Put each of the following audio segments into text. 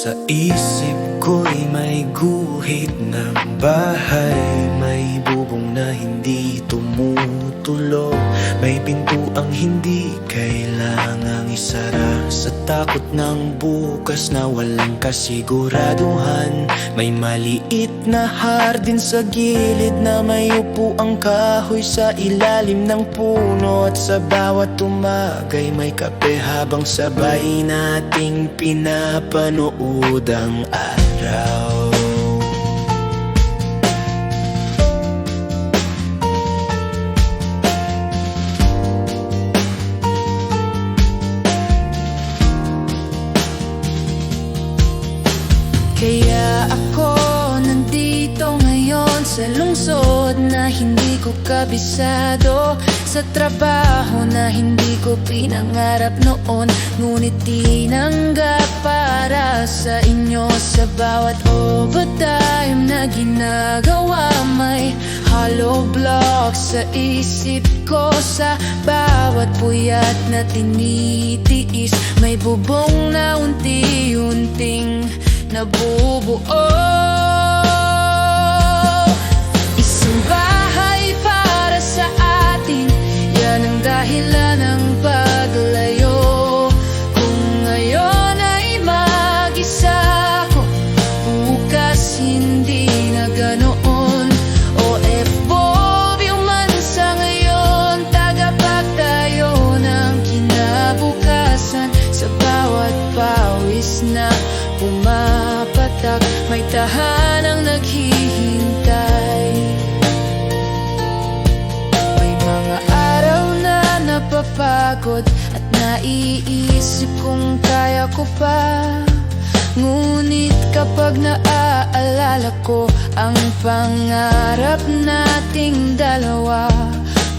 Sa isip ko'y may guhit ng bahay, may bubong na hindi tumutulo, may pintuang hindi kailangang isara. Sa takot ng bukas na walang kasiguraduhan, may maliit na hardin sa gilid na may upuang kahoy sa ilalim ng puno. At sa bawat umagay may kape habang sabay nating pinapanood ang araw. Kaya ako nandito ngayon sa lungsod na hindi ko kabisado, sa trabaho na hindi ko pinangarap noon, ngunit tinanggap para sa inyo. Sa bawat overtime na ginagawa may hollow blocks sa isip ko. Sa bawat puyat na tinitiis may bubong na unti-unting nabubuo. Isang bahay para sa atin, yan ang dahilan ng paglayo. Kung ngayon ay mag-isa ko, bukas hindi na ganoon. OFW man sa ngayon, tagapagtayo ng kinabukasan. Sa bawat pawis na pumapatak, may tahanang naghihintay. May mga araw na napapagod at naiisip kung kaya ko pa, ngunit kapag naaalala ko ang pangarap nating dalawa,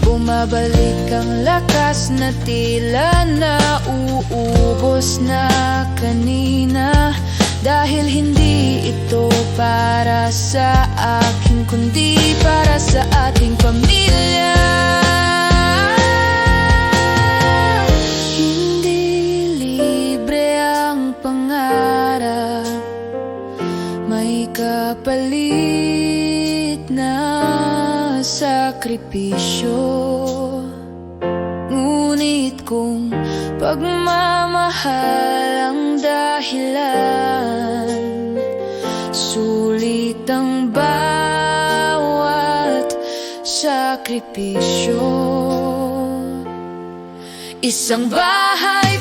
bumabalik ang lakas na tila nauubos na kanina. Dahil hindi ito para sa akin, kundi para sa ating pamilya. Hindi libre ang pangarap, may kapalit na sakripisyo. Ngunit kung pagmamahal ang dahilan, sulit ang bawat sakripisyo. Isang bahay